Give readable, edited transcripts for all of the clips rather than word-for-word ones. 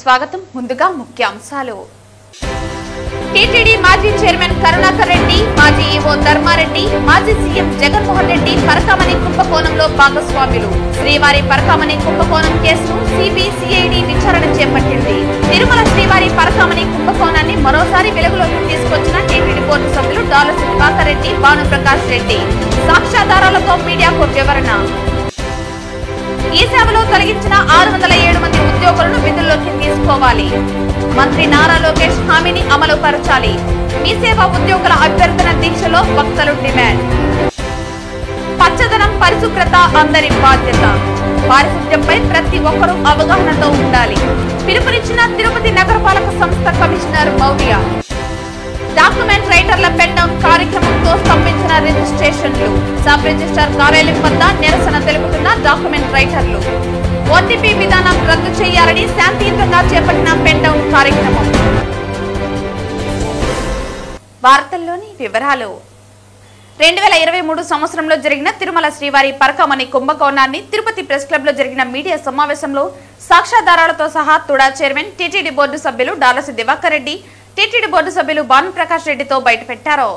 స్వాగతం. ముందుగా ముఖ్యాంశాలు. టీటీడీ మాజీ చైర్మన్ కరుణాకర్ రెడ్డి, మాజీ ఈవో ధర్మారెడ్డి, మాజీ సీఎం జగన్మోహన్ రెడ్డి పరకామణి కుంభకోణంలో భాగస్వాములు. శ్రీవారి పరకామణి కుంభకోణం కేసును సిబిసిఐడి విచారణ చేపట్టింది. తిరుమల శ్రీవారి పరకామణి కుంభకోణాన్ని మరోసారి వెలుగులోకి తీసుకొచ్చిన టీటీడీ బోర్డు సభ్యులు డాలర్ దివాకర్ రెడ్డి, భానుప్రకాష్ రెడ్డి సాక్ష్యాధారాలతో మీడియాకు వివరణ. ఈ సేవలో తొలగించిన 607 మంది ఉద్యోగులను విధుల్లోకి తీసుకోవాలి. మంత్రి నారా లోకేష్ హామీని అమలు పరచాలి. మీ సేవా ఉద్యోగుల అభ్యర్థన దీక్షలో వక్తలు డిమాండ్. పచ్చదనం, పరిశుభ్రత అందరి బాధ్యత. పారిశుద్ధ్యంపై ప్రతి ఒక్కరూ అవగాహనతో ఉండాలి. పిలుపునిచ్చిన తిరుపతి నగరపాలక సంస్థ కమిషనర్ మౌర్య. డాక్యుమెంట్ రైటర్ల పెన్ డౌన్ కార్యక్రమంతో స్తంభించిన రిజిస్ట్రేషన్లు. సబ్ రిజిస్టర్ కార్యాలయం వద్ద నిరసన తెలుపుతున్న డాక్యుమెంట్ రైటర్లు. ఓటీపీ విధానం రద్దు చేయాలని శాంతియుతంగా చేపట్టిన పెన్ డౌన్ కార్యక్రమం. వార్తల్లోని వివరాలు. 2023 సంవత్సరంలో జరిగిన తిరుమల శ్రీవారి పరకామణి కుంభకోణాన్ని తిరుపతి ప్రెస్ క్లబ్ లో జరిగిన మీడియా సమావేశంలో సాక్ష్యాధారాలతో సహా తుడా చైర్మన్, టీటీడీ బోర్డు సభ్యులు డాలర్ దివాకర్ రెడ్డి, టీటీడీ బోర్డు సభ్యులు భానుప్రకాష్ రెడ్డితో బయటపెట్టారు.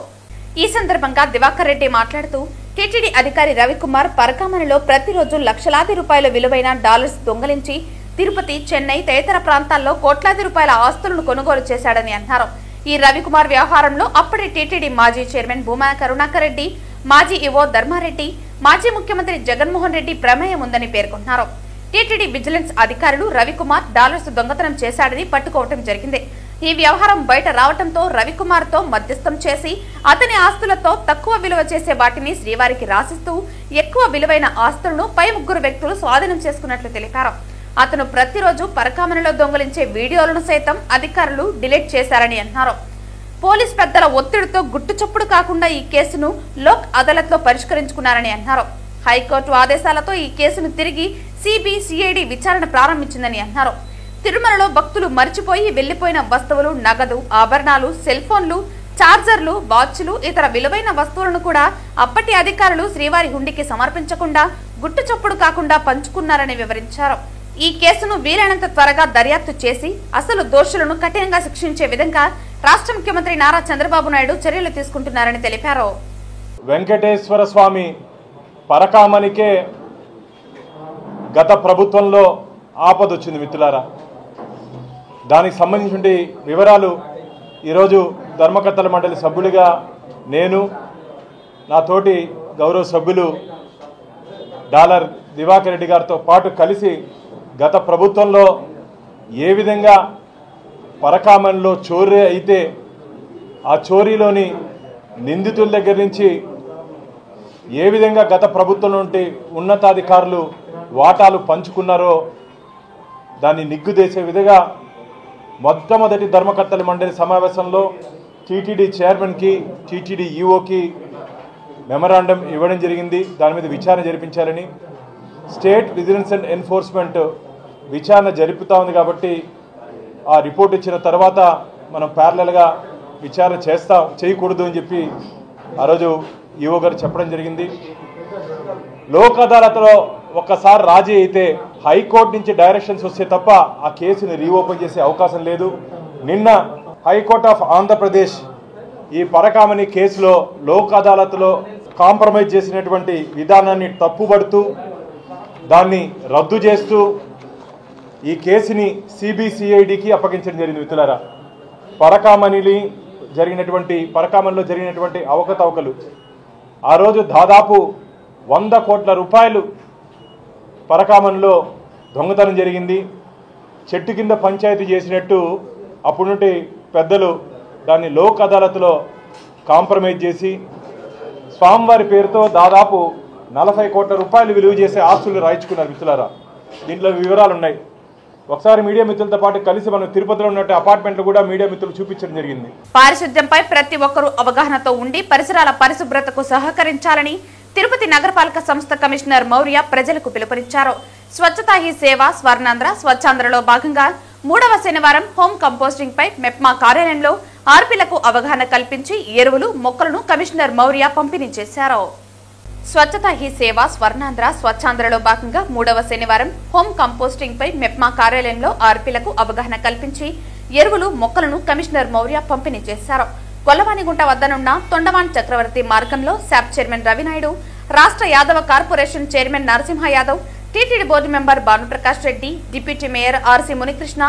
ఈ సందర్భంగా దివాకర్ రెడ్డి మాట్లాడుతూ, టీటీడీ అధికారి రవికుమార్ పరకామణిలో ప్రతిరోజు లక్షలాది రూపాయల విలువైన డాలర్స్ దొంగలించి తిరుపతి, చెన్నై తదితర ప్రాంతాల్లో కోట్లాది రూపాయల ఆస్తులను కొనుగోలు చేశాడని అన్నారు. ఈ రవికుమార్ వ్యవహారంలో అప్పటి టీటీడీ మాజీ చైర్మన్ భూమా కరుణాకర్ రెడ్డి, మాజీ ఈవో ధర్మారెడ్డి, మాజీ ముఖ్యమంత్రి జగన్మోహన్ రెడ్డి ప్రమేయం ఉందని పేర్కొన్నారు. టీటీడీ విజిలెన్స్ అధికారులు రవికుమార్ డాలర్స్ దొంగతనం చేశాడని పట్టుకోవటం జరిగింది. ఈ వ్యవహారం బయట రావడంతో రవికుమార్ తో మధ్యస్థం చేసి అతని ఆస్తులతో తక్కువ విలువ చేసే వాటిని శ్రీవారికి రాసిస్తూ ఎక్కువ విలువైన ఆస్తులను పై 3 వ్యక్తులు స్వాధీనం చేసుకున్నట్లు తెలిపారు. అతను ప్రతిరోజు పరకామణిలో దొంగలించే వీడియోలను సైతం అధికారులు డిలీట్ చేశారని అన్నారు. పోలీస్ పెద్దల ఒత్తిడితో గుట్టుచప్పుడు కాకుండా ఈ కేసును లోక్ అదాలత్లో పరిష్కరించుకున్నారని అన్నారు. హైకోర్టు ఆదేశాలతో ఈ కేసును తిరిగి సిబిసిఐడి విచారణ ప్రారంభించిందని అన్నారు. తిరుమలలో భక్తులు మరిచిపోయి వెళ్లిపోయిన వస్తువులు, నగదు, ఆభరణాలు, సెల్ ఫోన్లు, చార్జర్లు, వాచ్లు, ఇతర విలువైన వస్తువులను కూడా అప్పటి అధికారులు శ్రీవారి హుండీకి సమర్పించకుండా గుట్టుచప్పుడు కాకుండా పంచుకున్నారని వివరించారు. ఈ కేసును వీలైనంత త్వరగా దర్యాప్తు చేసి అసలు దోషులను కఠినంగా శిక్షించే విధంగా రాష్ట్ర ముఖ్యమంత్రి నారా చంద్రబాబు నాయుడు చర్యలు తీసుకుంటున్నారని తెలిపారు. వెంకటేశ్వర స్వామి పరకామణికే గత ప్రభుత్వంలో ఆపదొచ్చింది మిత్రులారా. దానికి సంబంధించిన వివరాలు ఈరోజు ధర్మకర్తల మండలి సభ్యులుగా నేను, నా తోటి గౌరవ సభ్యులు డాలర్ దివాకర్ రెడ్డి గారితో పాటు కలిసి గత ప్రభుత్వంలో ఏ విధంగా పరకామణిలో చోరీ అయితే ఆ చోరీలోని నిందితుల దగ్గర నుంచి ఏ విధంగా గత ప్రభుత్వం నుండి ఉన్నతాధికారులు వాటాలు పంచుకున్నారో దాన్ని నిగ్గుదేసే విధంగా మొట్టమొదటి ధర్మకర్తల మండలి సమావేశంలో టీటీడీ చైర్మన్కి, టీటీడీ ఈఓకి మెమరాండం ఇవ్వడం జరిగింది. దాని మీద విచారణ జరిపించాలని. స్టేట్ విజిలెన్స్ అండ్ ఎన్ఫోర్స్మెంట్ విచారణ జరుపుతూ ఉంది కాబట్టి ఆ రిపోర్ట్ ఇచ్చిన తర్వాత మనం ప్యారలల్గా విచారణ చేయకూడదు అని చెప్పి ఆ రోజు ఈఓ గారు చెప్పడం జరిగింది. లోక్ అదాలత్లో ఒక్కసారి రాజీ అయితే హైకోర్టు నుంచి డైరెక్షన్స్ వస్తే తప్ప ఆ కేసుని రీఓపెన్ చేసే అవకాశం లేదు. నిన్న హైకోర్ట్ ఆఫ్ ఆంధ్రప్రదేశ్ ఈ పరకామణి కేసులో లోక్ అదాలత్లో కాంప్రమైజ్ చేసినటువంటి విధానాన్ని తప్పుపడుతూ దాన్ని రద్దు చేస్తూ ఈ కేసుని సిబిసిఐడికి అప్పగించడం జరిగింది. మిత్రులారా, పరకామణిలో జరిగినటువంటి అవకతవకలు ఆ రోజు దాదాపు 100 కోట్ల రూపాయలు పరకామణిలో దొంగతనం జరిగింది. చెట్టు కింద పంచాయతీ చేసినట్టు అప్పుడు నుండి పెద్దలు దాన్ని లోక్ అదాలత్లో కాంప్రమైజ్ చేసి స్వామివారి పేరుతో దాదాపు 40 కోట్ల రూపాయలు విలువ చేసే ఆస్తులు రాయించుకున్నారు. మిత్రులారా, దీంట్లో వివరాలు ఉన్నాయి. ఒకసారి మీడియా మిత్రులతో పాటు కలిసి మనం తిరుపతిలో ఉన్నట్టు అపార్ట్మెంట్లు కూడా మీడియా మిత్రులు చూపించడం జరిగింది. పారిశుద్ధ్యంపై ప్రతి ఒక్కరూ అవగాహనతో ఉండి పరిసరాల పరిశుభ్రతకు సహకరించాలని తిరుపతి నగరపాలక సంస్థ కమిషనర్ మౌర్య ప్రజలకు పిలుపునిచ్చారు. స్వచ్ఛతా హీ సేవ స్వర్ణాంధ్ర స్వచ్ఛాంధ్రలో భాగంగా 3వ శనివారం హోమ్ కంపోస్టింగ్ పై మెప్మా కార్యాలయంలో ఆర్పీలకు అవగాహన కల్పించి ఎరువులు, మొక్కలను కమిషనర్ మౌర్య పంపిణీ చేశారు. స్వచ్ఛతా హీ సేవ స్వర్ణాంధ్ర స్వచ్ఛాంధ్రలో భాగంగా 3వ శనివారం హోమ్ కంపోస్టింగ్ పై మెప్మా కార్యాలయంలో ఆర్పీలకు అవగాహన కల్పించి ఎరువులు మొక్కలను కమిషనర్ మౌర్య పంపిణీ చేశారు. గొల్లవానిగుంట వద్దనున్న తొండవాన్ చక్రవర్తి మార్గంలో శాప్ చైర్మన్ రవినాయుడు, రాష్ట్ర Yadava corporation chairman Narasimha Yadav, TTD board member Bhanu Prakash Reddy, deputy mayor RC Munikrishna,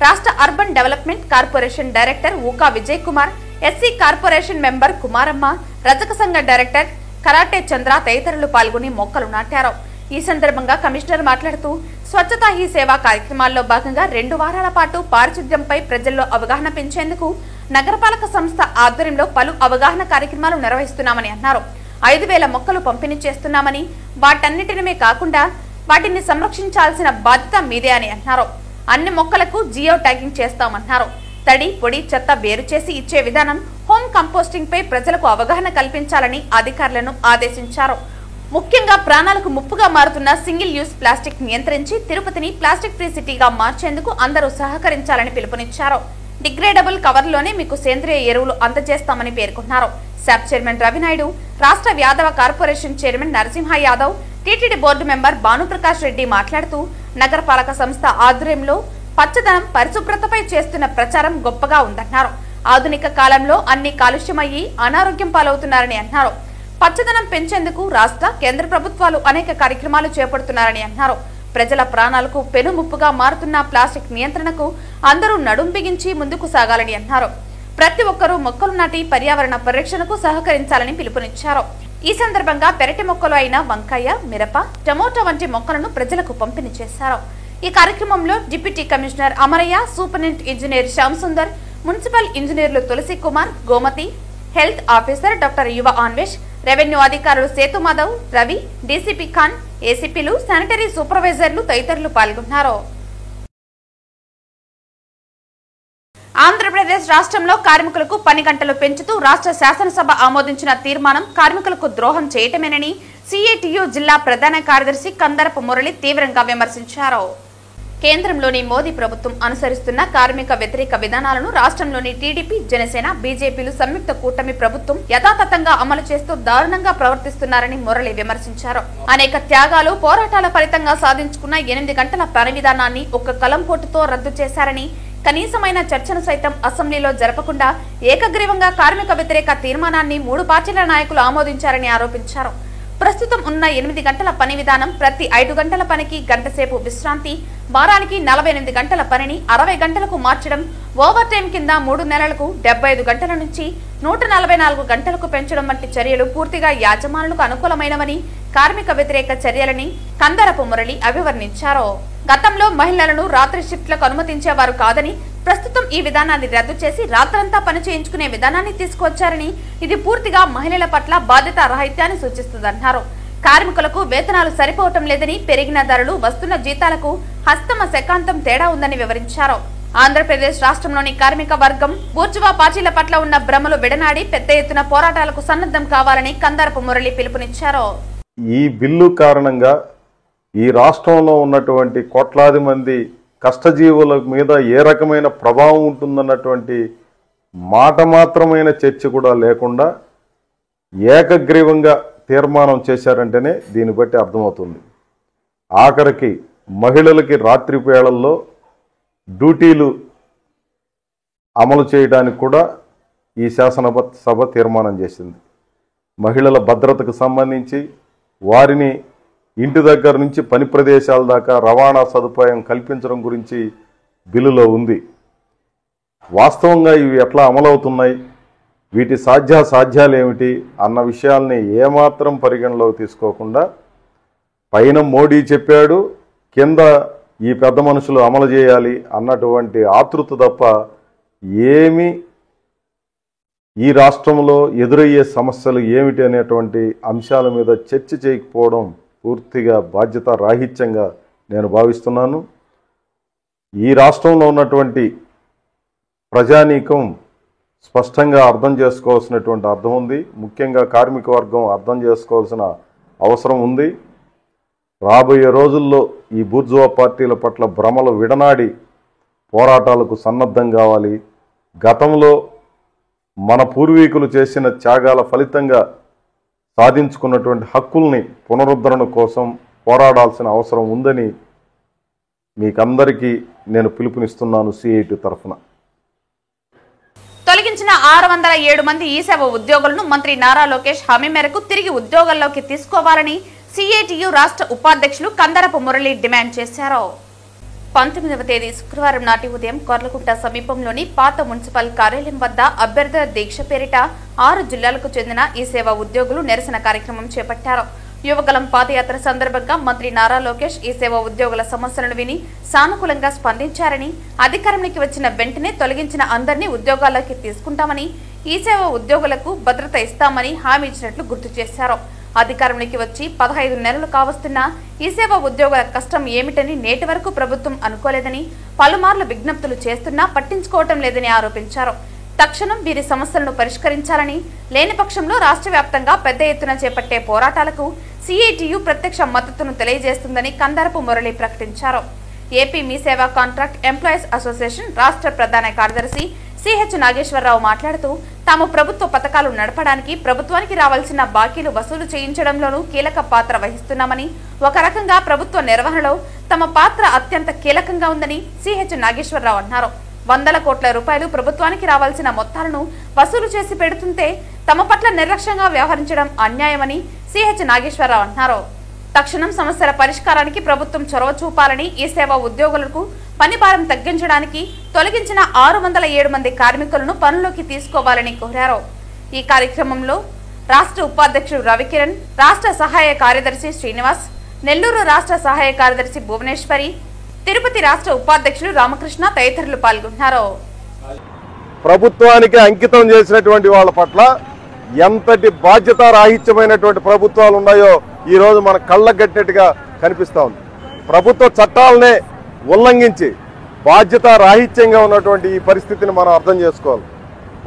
రాష్ట్ర urban development corporation director Ooka Vijay Kumar, SC corporation member Kumaramma, రజక సంఘ డైరెక్టర్ కరాటే చంద్ర తదితరులు పాల్గొని మొక్కలు నాటారు. ఈ సందర్భంగా కమిషనర్ మాట్లాడుతూ స్వచ్ఛతా హీ సేవా కార్యక్రమాల్లో భాగంగా 2 వారాల పాటు పారిశుద్ధ్యంపై ప్రజల్లో అవగాహన పెంచేందుకు నగరపాలక సంస్థ ఆధ్వర్యంలో పలు అవగాహన కార్యక్రమాలు నిర్వహిస్తున్నామని అన్నారు. 5,000 మొక్కలు పంపిణీ చేస్తున్నామని, వాటన్నిటినే కాకుండా వాటిని సంరక్షించాల్సిన బాధ్యత మీదే అని అన్నారు. అన్ని మొక్కలకు జియో ట్యాగింగ్ చేస్తామన్నారు. తడి, పొడి, చెత్త వేరు చేసి ఇచ్చే విధానం, హోమ్ కంపోస్టింగ్ పై ప్రజలకు అవగాహన కల్పించాలని అధికారులను ఆదేశించారు. ముఖ్యంగా ప్రాణాలకు ముప్పుగా మారుతున్న సింగిల్ యూజ్ ప్లాస్టిక్ నియంత్రించి తిరుపతిని ప్లాస్టిక్ ఫ్రీ సిటీగా మార్చేందుకు అందరూ సహకరించాలని పిలుపునిచ్చారు. డిగ్రేడబుల్ కవర్లోనే మీకు సేంద్రియ ఎరువులు అందజేస్తామని పేర్కొన్నారు. శాప్ చైర్మన్ రవినాయుడు, రాష్ట్ర Yadava corporation chairman Narasimha Yadav, TTD board member Bhanu Prakash Reddy మాట్లాడుతూ నగరపాలక సంస్థ ఆధ్వర్యంలో పచ్చదనం, పరిశుభ్రతపై చేస్తున్న ప్రచారం గొప్పగా ఉందన్నారు. ఆధునిక కాలంలో అన్ని కాలుష్యమయ్యి అనారోగ్యం పాలవుతున్నారని అన్నారు. పచ్చదనం పెంచేందుకు రాష్ట్ర, కేంద్ర ప్రభుత్వాలు అనేక కార్యక్రమాలు చేపడుతున్నారని అన్నారు. ప్రజల ప్రాణాలకు పెనుముప్పుగా మారుతున్న ప్లాస్టిక్ నియంత్రణకు అందరూ నడుం బిగించి ముందుకు సాగాలని అన్నారు. ప్రతి ఒక్కరూ మొక్కలు నాటి పర్యావరణ పరిరక్షణకు సహకరించాలని పిలుపునిచ్చారు. ఈ సందర్భంగా పెరటి మొక్కలు అయిన వంకాయ, మిరప, టమోటా వంటి మొక్కలను ప్రజలకు పంపిణీ చేశారు. ఈ కార్యక్రమంలో deputy commissioner Amaraiah, superintendent engineer Shyam Sundar, municipal ఇంజనీర్లు Tulasi Kumar, Gomathi, health officer doctor Yuva Anvesh, revenue అధికారులు సేతు మాధవ్, రవి, డీసీపీ ఖాన్, ఏసీపీలు, శానిటరీ సూపర్వైజర్లు తదితరులు పాల్గొన్నారు. ఆంధ్రప్రదేశ్ రాష్ట్రంలో కార్మికులకు పని గంటలు పెంచుతూ రాష్ట్ర శాసనసభ ఆమోదించిన తీర్మానం కార్మికులకు ద్రోహం చేయటమేనని సిఐటియు జిల్లా ప్రధాన కార్యదర్శి కందరపు మురళి తీవ్రంగా విమర్శించారు. కేంద్రంలోని మోదీ ప్రభుత్వం అనుసరిస్తున్న కార్మిక వ్యతిరేక విధానాలను రాష్ట్రంలోని టీడీపీ, జనసేన, బీజేపీలు సంయుక్త కూటమి ప్రభుత్వం యథాతథంగా అమలు చేస్తూ దారుణంగా ప్రవర్తిస్తున్నారని మురళి విమర్శించారు. అనేక త్యాగాలు, పోరాటాల ఫలితంగా సాధించుకున్న 8 గంటల పని విధానాన్ని ఒక్క కలంపోటుతో రద్దు చేశారని, కనీసమైన చర్చను సైతం అసెంబ్లీలో జరపకుండా ఏకగ్రీవంగా కార్మిక వ్యతిరేక తీర్మానాన్ని 3 పార్టీల నాయకులు ఆమోదించారని ఆరోపించారు. ప్రస్తుతం ఉన్న 8 గంటల పని విధానం ప్రతి 5 గంటల పనికి గంటసేపు విశ్రాంతి, వారానికి 48 గంటల పనిని 60 గంటలకు మార్చడం, ఓవర్ టైం కింద 3 నెలలకు 75 గంటల నుంచి 144 గంటలకు పెంచడం వంటి చర్యలు పూర్తిగా యాజమానులకు అనుకూలమైనవని, కార్మిక వ్యతిరేక చర్యలని కందరపు మురళి అభివర్ణించారు. గతంలో మహిళలను రాత్రి షిఫ్ట్లకు అనుమతించేవారు కాదని, ప్రస్తుతం ఈ విధానాన్ని రద్దు చేసి రాత్రంతా పని చేయించుకునే విధానాన్ని తీసుకువచ్చారని, ఇది పూర్తిగా మహిళల పట్ల బాధ్యత రాహిత్యాన్ని సూచిస్తుందన్నారు. కార్మికులకు వేతనాలు సరిపోవటం లేదని, పెరిగిన ధరలు, వస్తున్న జీతాలకు హస్తమ శకాంతం తేడా ఉందని వివరించారు. ఆంధ్రప్రదేశ్ రాష్ట్రంలోని కార్మిక వర్గం బూర్జువా పార్టీల పట్ల ఉన్న భ్రమలు విడనాడి పెద్ద ఎత్తున పోరాటాలకు సన్నద్ధం కావాలని కందరపు మురళి పిలుపునిచ్చారు. ఈ బిల్లు కారణంగా ఈ రాష్ట్రంలో ఉన్నటువంటి కోట్లాది మంది కష్టజీవుల మీద ఏ రకమైన ప్రభావం ఉంటుందన్నటువంటి మాట మాత్రమైన చర్చ కూడా లేకుండా ఏకగ్రీవంగా తీర్మానం చేశారంటేనే దీన్ని బట్టి అర్థమవుతుంది. ఆఖరికి మహిళలకి రాత్రి వేళల్లో డ్యూటీలు అమలు చేయడానికి కూడా ఈ శాసనసభ తీర్మానం చేసింది. మహిళల భద్రతకు సంబంధించి వారిని ఇంటి దగ్గర నుంచి పని ప్రదేశాల దాకా రవాణా సదుపాయం కల్పించడం గురించి బిల్లులో ఉంది. వాస్తవంగా ఇవి ఎట్లా అమలవుతున్నాయి, వీటి సాధ్యాలు ఏమిటి అన్న విషయాల్ని ఏమాత్రం పరిగణలోకి తీసుకోకుండా పైన మోడీ చెప్పాడు, కింద ఈ పెద్ద మనుషులు అమలు చేయాలి అన్నటువంటి ఆతృత తప్ప ఏమి ఈ రాష్ట్రంలో ఎదురయ్యే సమస్యలు ఏమిటి అనేటువంటి అంశాల మీద చర్చ చేయకపోవడం పూర్తిగా బాధ్యత రాహిత్యంగా నేను భావిస్తున్నాను. ఈ రాష్ట్రంలో ఉన్నటువంటి ప్రజానీకం స్పష్టంగా అర్థం చేసుకోవాల్సినటువంటి అర్థం ఉంది. ముఖ్యంగా కార్మిక వర్గం అర్థం చేసుకోవాల్సిన అవసరం ఉంది. రాబోయే రోజుల్లో ఈ బూర్జువా పార్టీల పట్ల భ్రమలు విడనాడి పోరాటాలకు సన్నద్ధం కావాలి. గతంలో మన పూర్వీకులు చేసిన త్యాగాల ఫలితంగా సాధించుకున్నటువంటి హక్కుల్ని పునరుద్ధరణ కోసం పోరాడాల్సిన అవసరం ఉందని మీకందరికీ నేను పిలుపునిస్తున్నాను సిఐటి తరఫున. తొలగించిన 607 మంది ఈ సేవ ఉద్యోగులను మంత్రి నారా లోకేష్ హామీ మేరకు తిరిగి ఉద్యోగాల్లోకి తీసుకోవాలని సిఐటియు రాష్ట్ర ఉపాధ్యక్షులు కందరపు మురళి డిమాండ్ చేశారు. 19వ తేదీ శుక్రవారం నాటి ఉదయం కొర్లకుంట సమీపంలోని పాత మున్సిపల్ కార్యాలయం వద్ద అభ్యర్థుల దీక్ష పేరిట 6 జిల్లాలకు చెందిన ఈ సేవా ఉద్యోగులు నిరసన కార్యక్రమం చేపట్టారు. యువగలం పాదయాత్ర సందర్భంగా మంత్రి నారా లోకేష్ ఈ సేవా ఉద్యోగుల సమస్యలను విని సానుకూలంగా స్పందించారని, అధికారంలోకి వచ్చిన వెంటనే తొలగించిన అందరినీ ఉద్యోగాల్లోకి తీసుకుంటామని, ఈ సేవా ఉద్యోగులకు భద్రత ఇస్తామని హామీ ఇచ్చినట్లు గుర్తు చేశారు. అధికారంలోకి వచ్చి 15 నెలలు కావస్తున్నా ఈ సేవా ఉద్యోగుల కష్టం ఏమిటని నేటి వరకు ప్రభుత్వం అనుకోలేదని, పలుమార్లు విజ్ఞప్తులు చేస్తున్నా పట్టించుకోవటం లేదని ఆరోపించారు. తక్షణం వీరి సమస్యలను పరిష్కరించాలని, లేని పక్షంలో రాష్ట్ర వ్యాప్తంగా పెద్ద ఎత్తున చేపట్టే పోరాటాలకు సిఐటియు ప్రత్యక్ష మద్దతును తెలియజేస్తుందని కందరపు మురళి ప్రకటించారు. ఏపీ మీ సేవా కాంట్రాక్ట్ ఎంప్లాయీస్ అసోసియేషన్ రాష్ట్ర ప్రధాన కార్యదర్శి సిహెచ్ నాగేశ్వరరావు మాట్లాడుతూ, తాము ప్రభుత్వ పథకాలు నడపడానికి ప్రభుత్వానికి రావాల్సిన బాకీలు వసూలు చేయించడంలోనూ కీలక పాత్ర వహిస్తున్నామని, ఒక రకంగా ప్రభుత్వ నిర్వహణలో తమ పాత్ర అత్యంత కీలకంగా ఉందని సిహెచ్ నాగేశ్వరరావు అన్నారు. 100 కోట్ల రూపాయలు ప్రభుత్వానికి రావాల్సిన మొత్తాలను వసూలు చేసి పెడుతుంటే తమ పట్ల నిర్లక్ష్యంగా వ్యవహరించడం అన్యాయమని సిహెచ్ నాగేశ్వరరావు అన్నారు. తక్షణం సమస్యల పరిష్కారానికి ప్రభుత్వం చొరవ చూపాలని, ఈ సేవా ఉద్యోగులకు పని భారం తగ్గించడానికి తొలగించిన 607 మంది కార్మికులను పనుల్లోకి తీసుకోవాలని కోరారు. ఈ కార్యక్రమంలో రాష్ట్ర ఉపాధ్యక్షుడు రవికిరణ్, రాష్ట్ర సహాయ కార్యదర్శి శ్రీనివాస్, నెల్లూరు రాష్ట్ర సహాయ కార్యదర్శి భువనేశ్వరి, తిరుపతి రాష్ట్ర ఉపాధ్యక్షుడు రామకృష్ణ తదితరులు పాల్గొన్నారు. ప్రభుత్వానికి అంకితం చేసినటువంటి వాళ్ళ పట్ల ఎంతటి బాధ్యత రాహిత్యమైనటువంటి ప్రభుత్వాలు ఉన్నాయో ఈ రోజు మన కళ్ళగట్టినట్టుగా కనిపిస్తా ఉంది. ప్రభుత్వ చట్టాలనే ఉల్లంఘించి బాధ్యత రాహిత్యంగా ఉన్నటువంటి ఈ పరిస్థితిని మనం అర్థం చేసుకోవాలి.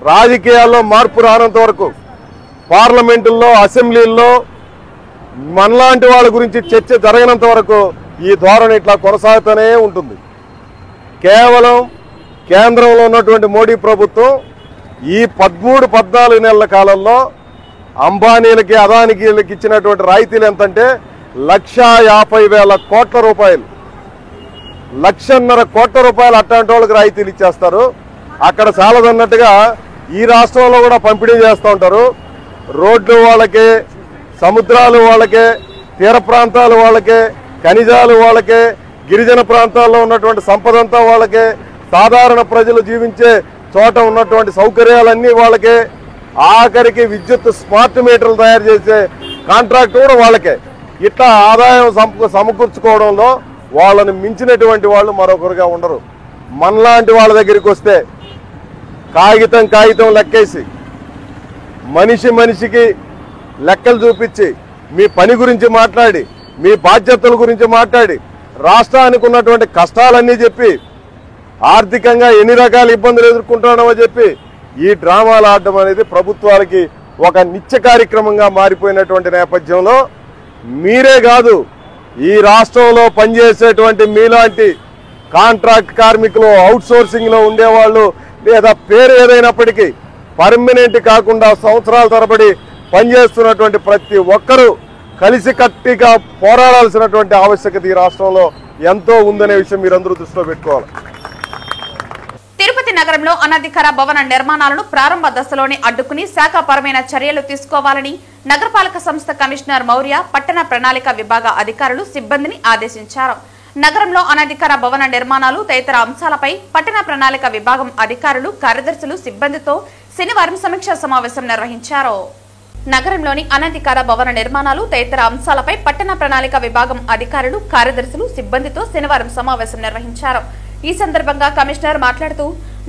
రాజకీయాల్లో మార్పు రానంత వరకు, పార్లమెంటుల్లో, అసెంబ్లీల్లో మనలాంటి వాళ్ళ గురించి చర్చ జరగనంత వరకు ఈ ధోరణి ఇట్లా కొనసాగుతూనే ఉంటుంది. కేవలం కేంద్రంలో ఉన్నటువంటి మోడీ ప్రభుత్వం ఈ 13-14 నెలల కాలంలో అంబానీలకి, అదానికి ఇచ్చినటువంటి రాయితీలు ఎంతంటే 1,50,000 కోట్ల రూపాయలు, 1,50,000 కోట్ల రూపాయలు అట్లాంటి వాళ్ళకి రాయితీలు ఇచ్చేస్తారు. అక్కడ చాలదన్నట్టుగా ఈ రాష్ట్రంలో కూడా పంపిణీ చేస్తూ ఉంటారు. రోడ్లు వాళ్ళకే, సముద్రాలు వాళ్ళకే, తీర ప్రాంతాలు వాళ్ళకే, ఖనిజాలు వాళ్ళకే, గిరిజన ప్రాంతాల్లో ఉన్నటువంటి సంపద అంతా వాళ్ళకే, సాధారణ ప్రజలు జీవించే చోట ఉన్నటువంటి సౌకర్యాలన్నీ వాళ్ళకే, ఆఖరికి విద్యుత్ స్మార్ట్ మీటర్లు తయారు చేసే కాంట్రాక్ట్ కూడా వాళ్ళకే. ఇట్లా ఆదాయం సమకూర్చుకోవడంలో వాళ్ళని మించినటువంటి వాళ్ళు మరొకరుగా ఉండరు. మనలాంటి వాళ్ళ దగ్గరికి వస్తే కాగితం లెక్కేసి, మనిషికి లెక్కలు చూపించి, మీ పని గురించి మాట్లాడి, మీ బాధ్యతల గురించి మాట్లాడి, రాష్ట్రానికి ఉన్నటువంటి కష్టాలన్నీ చెప్పి, ఆర్థికంగా ఎన్ని రకాల ఇబ్బందులు ఎదుర్కొంటున్నామో చెప్పి ఈ డ్రామాలు ఆడడం అనేది ప్రభుత్వాలకి ఒక నిత్య కార్యక్రమంగా మారిపోయినటువంటి నేపథ్యంలో మీరే కాదు, ఈ రాష్ట్రంలో పనిచేసేటువంటి మీలాంటి కాంట్రాక్ట్ కార్మికులు, అవుట్ సోర్సింగ్లో ఉండేవాళ్ళు, లేదా పేరు ఏదైనప్పటికీ పర్మనెంట్ కాకుండా సంవత్సరాల తరబడి పనిచేస్తున్నటువంటి ప్రతి ఒక్కరూ కలిసికట్టుగా పోరాడాల్సినటువంటి ఆవశ్యకత ఈ రాష్ట్రంలో ఎంతో ఉందనే విషయం మీరందరూ దృష్టిలో పెట్టుకోవాలి. తిరుపతి నగరంలో అనధికార భవన నిర్మాణాలను ప్రారంభ దశలోనే అడ్డుకుని శాఖాపరమైన చర్యలు తీసుకోవాలని నగరపాలక సంస్థ కమిషనర్ మౌర్య పట్టణ ప్రణాళిక విభాగ అధికారులు సిబ్బందిని ఆదేశించారు. నగరంలో అనధికార భవన నిర్మాణాలు తదితర అంశాలపై పట్టణ ప్రణాళిక విభాగం అధికారులు, కార్యదర్శులు సిబ్బందితో శనివారం సమీక్షా సమావేశం నిర్వహించారు. నగరంలోని అనధికార భవన నిర్మాణాలు తదితర అంశాలపై పట్టణ ప్రణాళిక విభాగం అధికారులు, కార్యదర్శులు సిబ్బందితో శనివారం సమావేశం నిర్వహించారు. ఈ సందర్భంగా కమిషనర్ మాట్లాడుతూ,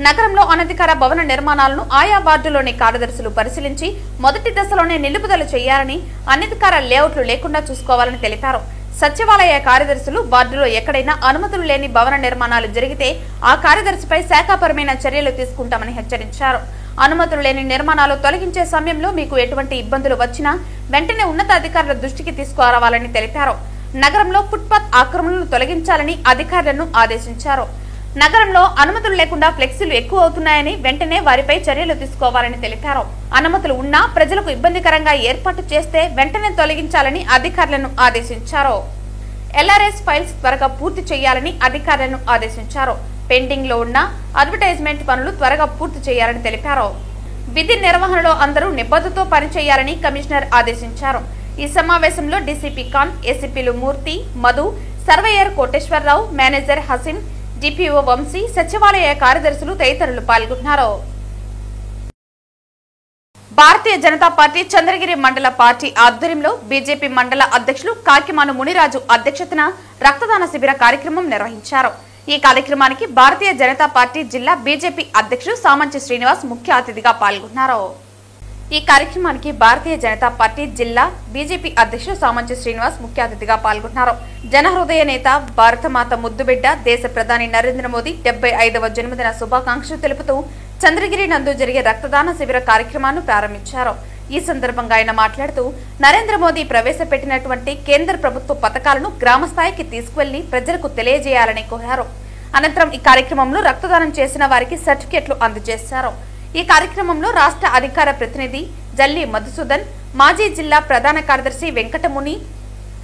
నగరంలో అనధికార భవన నిర్మాణాలను ఆయా వార్డులోని కార్యదర్శులు పరిశీలించి మొదటి దశలోనే నిలుపుదల చేయాలని, అనధికార లేఅవుట్లు లేకుండా చూసుకోవాలని తెలిపారు. సచివాలయ కార్యదర్శులు వార్డులో ఎక్కడైనా అనుమతులు లేని భవన నిర్మాణాలు జరిగితే ఆ కార్యదర్శిపై శాఖాపరమైన చర్యలు తీసుకుంటామని హెచ్చరించారు. అనుమతులు లేని నిర్మాణాలు తొలగించే సమయంలో మీకు ఎటువంటి ఇబ్బందులు వచ్చినా వెంటనే ఉన్నతాధికారుల దృష్టికి తీసుకురావాలని తెలిపారు. నగరంలో ఫుట్పాత్ ఆక్రమణలు తొలగించాలని అధికారులను ఆదేశించారు. నగరంలో అనుమతులు లేకుండా ఫ్లెక్సీలు ఎక్కువ అవుతున్నాయని వెంటనే వారిపై చర్యలు తీసుకోవాలని తెలిపారు. అనుమతులు ఉన్నా ప్రజలకు ఇబ్బందికరంగా ఏర్పాటు చేస్తే వెంటనే తొలగించాలని అధికారులను ఆదేశించారు. ఎల్ఆర్ఎస్ ఫైల్స్ త్వరగా పూర్తి చేయాలని అధికారులను ఆదేశించారు. పెండింగ్ లో ఉన్న అడ్వర్టైజ్మెంట్ పనులు త్వరగా పూర్తి చేయాలని తెలిపారు. విధి నిర్వహణలో అందరూ నిబద్ధతతో పనిచేయాలని కమిషనర్ ఆదేశించారు. ఈ సమావేశంలో డీసీపీ ఖాన్, ఏసీపీలు Murthy, Madhu, surveyor Koteswara Rao, manager Haseen, DPO Vamsi, సచివాలయ కార్యదర్శులు తదితరులు పాల్గొన్నారు. భారతీయ జనతా పార్టీ చంద్రగిరి మండల పార్టీ ఆధ్వర్యంలో బీజేపీ మండల అధ్యక్షులు కాకిమాను మునిరాజు అధ్యక్షతన రక్తదాన శిబిర కార్యక్రమం నిర్వహించారు. ఈ కార్యక్రమానికి భారతీయ జనతా పార్టీ జిల్లా బీజేపీ అధ్యక్షులు సామంచి శ్రీనివాస్ ముఖ్య అతిథిగా పాల్గొన్నారు. ఈ కార్యక్రమానికి భారతీయ జనతా పార్టీ జిల్లా బీజేపీ అధ్యక్షులు సామంచి శ్రీనివాస్ ముఖ్య అతిథిగా పాల్గొన్నారు. జనహృదయ నేత, భారతమాత ముద్దుబిడ్డ, దేశ ప్రధాని నరేంద్ర మోదీ 75వ జన్మదిన శుభాకాంక్షలు తెలుపుతూ చంద్రగిరి నందు జరిగే రక్తదాన శిబిర కార్యక్రమాన్ని ప్రారంభించారు. ఈ సందర్భంగా ఆయన మాట్లాడుతూ నరేంద్ర మోదీ ప్రవేశపెట్టినటువంటి కేంద్ర ప్రభుత్వ పథకాలను గ్రామ స్థాయికి తీసుకువెళ్లి ప్రజలకు తెలియజేయాలని కోరారు. అనంతరం ఈ కార్యక్రమంలో రక్తదానం చేసిన వారికి సర్టిఫికెట్లు అందజేశారు. ఈ కార్యక్రమంలో రాష్ట్ర అధికార ప్రతినిధి జల్లి మధుసూదన్, మాజీ జిల్లా ప్రధాన కార్యదర్శి వెంకటముని,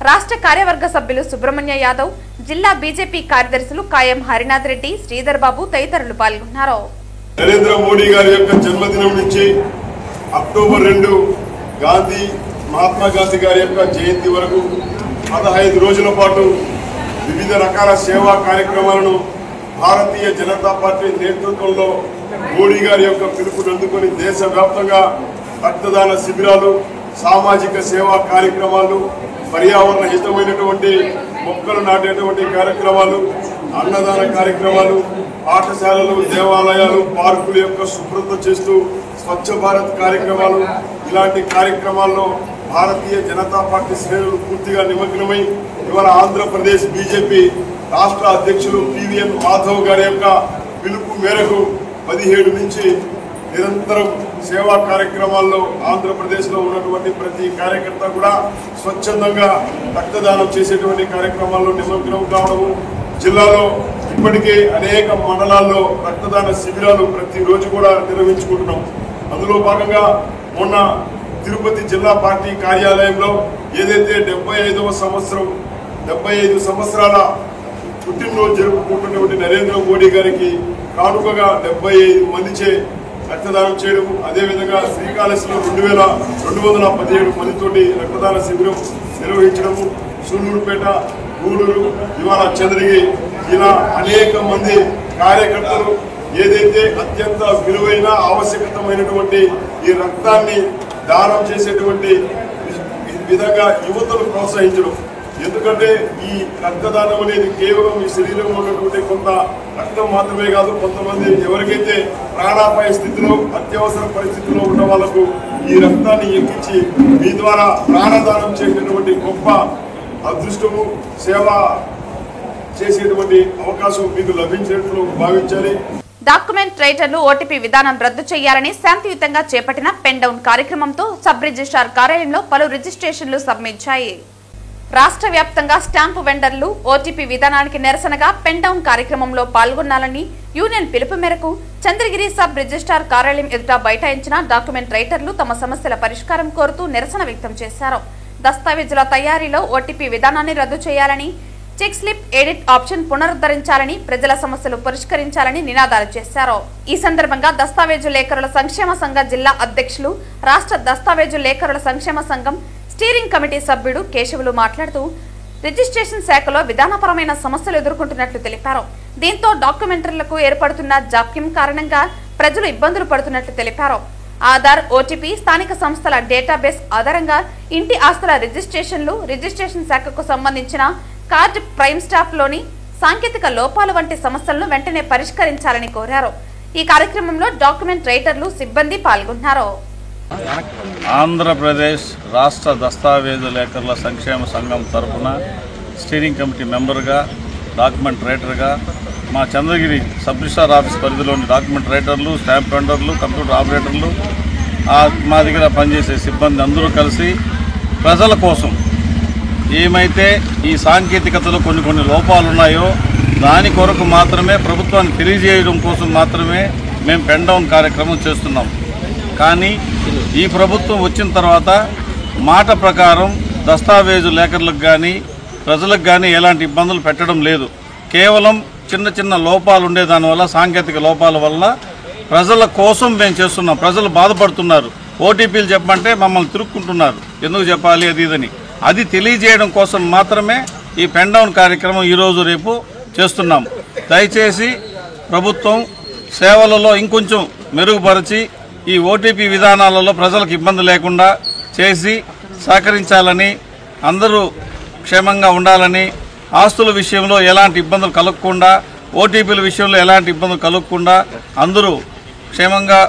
రాష్ట్ర కార్యవర్గ సభ్యులు సుబ్రహ్మణ్య యాదవ్, జిల్లా బీజేపీ కార్యదర్శులు కాయం హరినాథ్ రెడ్డి, శ్రీధర్ బాబు తదితరులు పాల్గొన్నారు. నరేంద్ర మోడీ గారి యొక్క జన్మదినం నుంచి అక్టోబర్ 2 మహాత్మా గాంధీ గారి యొక్క జయంతి వరకు 15 రోజుల పాటు వివిధ రకాల సేవా కార్యక్రమాలను భారతీయ జనతా పార్టీ నేతృత్వంలో మోడీ గారి యొక్క పిలుపును అందుకొని దేశవ్యాప్తంగా రక్తదాన శిబిరాలు, సామాజిక సేవా కార్యక్రమాలు, పర్యావరణ హితమైనటువంటి మొక్కలు నాటేటువంటి కార్యక్రమాలు, అన్నదాన కార్యక్రమాలు, పాఠశాలలు, దేవాలయాలు, పార్కుల యొక్క శుభ్రత చేస్తూ స్వచ్ఛ భారత్ కార్యక్రమాలు, ఇలాంటి కార్యక్రమాల్లో భారతీయ జనతా పార్టీ శ్రేణులు పూర్తిగా నిమగ్నమై ఇవాళ ఆంధ్రప్రదేశ్ బీజేపీ రాష్ట్ర అధ్యక్షులు పివిఎన్ మాధవ్ గారి యొక్క పిలుపు మేరకు 17 నుంచి నిరంతరం సేవా కార్యక్రమాల్లో ఆంధ్రప్రదేశ్లో ఉన్నటువంటి ప్రతి కార్యకర్త కూడా స్వచ్ఛందంగా రక్తదానం చేసేటువంటి కార్యక్రమాల్లో నిమగ్నం కావడము, జిల్లాలో ఇప్పటికే అనేక మండలాల్లో రక్తదాన శిబిరాలు ప్రతిరోజు కూడా నిర్వహించుకుంటున్నాం. అందులో భాగంగా మొన్న తిరుపతి జిల్లా పార్టీ కార్యాలయంలో ఏదైతే 75 సంవత్సరాల పుట్టినరోజు జరుపుకుంటున్నటువంటి నరేంద్ర మోడీ గారికి కానుకగా 75 మందిచే రక్తదానం చేయడం, అదేవిధంగా శ్రీకాళహస్తిలో 2217 మందితోటి రక్తదాన శిబిరం నిర్వహించడము, సూళ్లూరుపేట, గూడూరు, ఇవాళ చంద్రగిరి, ఇలా అనేక మంది కార్యకర్తలు ఏదైతే అత్యంత విలువైన ఆవశ్యకతమైనటువంటి ఈ రక్తాన్ని దానం చేసేటువంటి విధంగా యువతను ప్రోత్సహించడం. ఎందుకంటే ఈ రక్తదానం అనేది కేవలం ఈ శరీరంలో ఉన్నటువంటి కొంత రక్తం మాత్రమే కాదు, కొంతమంది ఎవరికైతే ప్రాణాపాయ స్థితిలో, అత్యవసర పరిస్థితిలో ఉన్న వాళ్లకు ఈ రక్తాన్ని ఎక్కించి మీ ద్వారా ప్రాణదానం చేసేటువంటి గొప్ప అదృష్టము, సేవ చేసేటువంటి అవకాశం మీకు లభించినట్లు భావించాలి. డాక్యుమెంట్ రైటర్లు ఓటీపీ విధానం రద్దు చేయాలని శాంతియుతంగా చేపట్టిన పెన్ డౌన్ కార్యక్రమంతో సబ్ రిజిస్ట్రార్ కార్యాలయంలో పలు రిజిస్ట్రేషన్లు సబ్మిచ్చాయి. రాష్ట్ర వ్యాప్తంగా స్టాంపు వెండర్లు ఓటీపీ విధానానికి నిరసనగా పెన్ డౌన్ కార్యక్రమంలో పాల్గొనాలని యూనియన్ పిలుపు మేరకు చంద్రగిరి సబ్ రిజిస్ట్రార్ కార్యాలయం ఎదుట బైఠాయించిన డాక్యుమెంట్ రైటర్లు తమ సమస్యల పరిష్కారం కోరుతూ నిరసన వ్యక్తం చేశారు. దస్తావేజుల తయారీలో ఓటీపీ విధానాన్ని రద్దు చేయాలని, చెక్ స్లిప్ ఎడిట్ ఆప్షన్ పునరుద్ధరించాలని, ప్రజల సమస్యలు పరిష్కరించాలని నినాదాలు చేశారు. ఈ సందర్భంగా దస్తావేజు లేఖరుల సంక్షేమ సంఘ జిల్లా అధ్యక్షులు, రాష్ట్ర దస్తావేజు లేఖరుల సంక్షేమ సంఘం స్టీరింగ్ కమిటీ సభ్యుడు కేశవులు మాట్లాడుతూ రిజిస్ట్రేషన్ శాఖలో విధానపరమైన సమస్యలు ఎదుర్కొంటున్నట్లు తెలిపారు. దీంతో డాక్యుమెంటరీలకు ఏర్పడుతున్న జాప్యం కారణంగా ప్రజలు ఇబ్బందులు పడుతున్నట్లు తెలిపారు. ఆధార్, ఓటీపీ, స్థానిక సంస్థల డేటాబేస్ ఆధారంగా ఇంటి ఆస్తుల రిజిస్ట్రేషన్లు, రిజిస్ట్రేషన్ శాఖకు సంబంధించిన కార్డ్ ప్రైమ్ స్టాఫ్ లోని సాంకేతిక లోపాలు వంటి సమస్యలను వెంటనే పరిష్కరించాలని కోరారు. ఈ కార్యక్రమంలో డాక్యుమెంట్ రైటర్లు, సిబ్బంది పాల్గొన్నారు. ఆంధ్రప్రదేశ్ రాష్ట్ర దస్తావేజు లేఖరుల సంక్షేమ సంఘం తరఫున స్టీరింగ్ కమిటీ మెంబర్గా, డాక్యుమెంట్ రైటర్గా మా చంద్రగిరి సబ్ రిజిస్ట్రార్ ఆఫీస్ పరిధిలోని డాక్యుమెంట్ రైటర్లు, స్టాంప్ వెండర్లు, కంప్యూటర్ ఆపరేటర్లు, మా దగ్గర పనిచేసే సిబ్బంది అందరూ కలిసి ప్రజల కోసం ఏమైతే ఈ సాంకేతికతలో కొన్ని లోపాలు ఉన్నాయో దాని కొరకు మాత్రమే ప్రభుత్వాన్ని తెలియజేయడం కోసం మాత్రమే మేము పెన్ డౌన్ కార్యక్రమం చేస్తున్నాం. కానీ ఈ ప్రభుత్వం వచ్చిన తర్వాత మాట ప్రకారం దస్తావేజు లేఖర్లకు కానీ ప్రజలకు కానీ ఎలాంటి ఇబ్బందులు పెట్టడం లేదు. కేవలం చిన్న చిన్న లోపాలు ఉండే దానివల్ల, సాంకేతిక లోపాల వల్ల ప్రజల కోసం మేము చేస్తున్నాం. ప్రజలు బాధపడుతున్నారు. ఓటీపీలు చెప్పమంటే మమ్మల్ని తిరుక్కుంటున్నారు, ఎందుకు చెప్పాలి అది ఇదని. అది తెలియజేయడం కోసం మాత్రమే ఈ పెన్ డౌన్ కార్యక్రమం ఈరోజు రేపు చేస్తున్నాం. దయచేసి ప్రభుత్వం సేవలలో ఇంకొంచెం మెరుగుపరిచి ఈ ఓటీపీ విధానాలలో ప్రజలకు ఇబ్బంది లేకుండా చేసి సహకరించాలని, అందరూ క్షేమంగా ఉండాలని, ఆస్తుల విషయంలో ఎలాంటి ఇబ్బందులు కలగకుండా, ఓటీపీల విషయంలో ఎలాంటి ఇబ్బందులు కలగకుండా అందరూ క్షేమంగా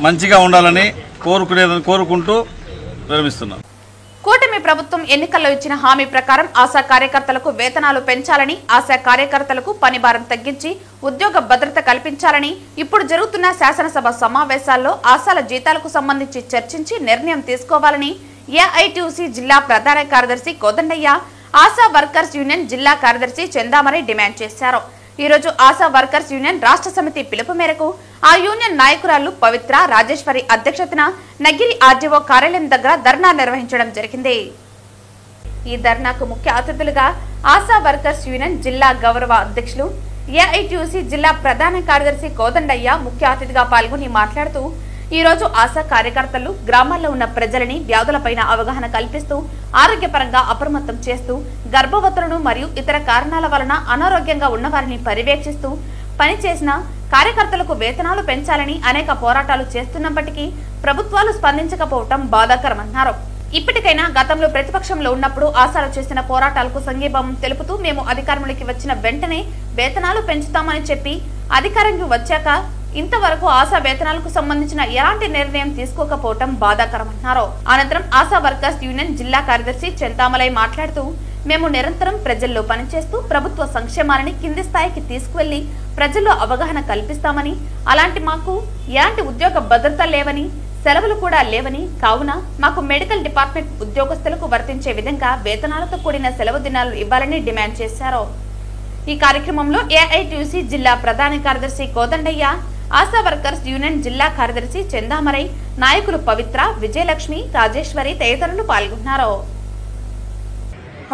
మంచిగా ఉండాలని కోరుకుంటూ విరమిస్తున్నాం. కూటమి ప్రభుత్వం ఎన్నికల్లో ఇచ్చిన హామీ ప్రకారం ఆశా కార్యకర్తలకు వేతనాలు పెంచాలని, ఆశా కార్యకర్తలకు పని భారం తగ్గించి ఉద్యోగ భద్రత కల్పించాలని ఇప్పుడు జరుగుతున్న శాసనసభ సమావేశాల్లో ఆశాల జీతాలకు సంబంధించి చర్చించి నిర్ణయం తీసుకోవాలని ఏఐటీయూసీ జిల్లా ప్రధాన కార్యదర్శి కోదండయ్య, ఆశా వర్కర్స్ యూనియన్ జిల్లా కార్యదర్శి చందామరై డిమాండ్ చేశారు. ఈ రోజు ఆశా వర్కర్స్ యూనియన్ రాష్ట్ర సమితి పిలుపు మేరకు ఆ యూనియన్ నాయకురాలు పవిత్ర రాజేశ్వరి అధ్యక్షతన నగిరి ఆర్డీఓ కార్యాలయం దగ్గర ధర్నా నిర్వహించడం జరిగింది. ఈ ధర్నాకు ముఖ్య అతిథులుగా ఆశా వర్కర్స్ యూనియన్ జిల్లా గౌరవ అధ్యక్షులు ఏఐటీయూసీ జిల్లా ప్రధాన కార్యదర్శి కోదండయ్య ముఖ్య అతిథిగా పాల్గొని మాట్లాడుతూ, ఈ రోజు ఆశా కార్యకర్తలు గ్రామాల్లో ఉన్న ప్రజలని వ్యాధులపైన అవగాహన కల్పిస్తూ ఆరోగ్యపరంగా అప్రమత్తం చేస్తూ గర్భవతులను మరియు ఇతర కారణాల వలన అనారోగ్యంగా ఉన్నవారిని పర్యవేక్షిస్తూ పనిచేసిన కార్యకర్తలకు వేతనాలు పెంచాలని అనేక పోరాటాలు చేస్తున్నప్పటికీ ప్రభుత్వాలు స్పందించకపోవటం బాధాకరమన్నారు. ఇప్పటికైనా గతంలో ప్రతిపక్షంలో ఉన్నప్పుడు ఆశాలు చేసిన పోరాటాలకు సంఘీభావం తెలుపుతూ మేము అధికారంలోకి వచ్చిన వెంటనే వేతనాలు పెంచుతామని చెప్పి అధికారంలోకి వచ్చాక ఇంతవరకు ఆశా వేతనాలకు సంబంధించిన ఎలాంటి నిర్ణయం తీసుకోకపోవటం బాధాకరమన్నారు. అనంతరం ఆశా వర్కర్స్ యూనియన్ జిల్లా కార్యదర్శి చంతామలై మాట్లాడుతూ, మేము నిరంతరం ప్రజల్లో పనిచేస్తూ ప్రభుత్వ సంక్షేమాలని కింది స్థాయికి తీసుకువెళ్లి ప్రజల్లో అవగాహన కల్పిస్తామని, అలాంటి మాకు ఎలాంటి ఉద్యోగ భద్రత లేవని, సెలవులు కూడా లేవని, కావున మాకు మెడికల్ డిపార్ట్మెంట్ ఉద్యోగస్తులకు వర్తించే విధంగా వేతనాలతో కూడిన సెలవు దినాలు ఇవ్వాలని డిమాండ్ చేశారు. ఈ కార్యక్రమంలో ఏఐటీయూసీ జిల్లా ప్రధాన కార్యదర్శి కోదండయ్య, ఆశా వర్కర్స్ యూనియన్ జిల్లా కార్యదర్శి చందామరై, నాయకులు పవిత్ర, విజయలక్ష్మి, రాజేశ్వరి తదితరులు పాల్గొన్నారు.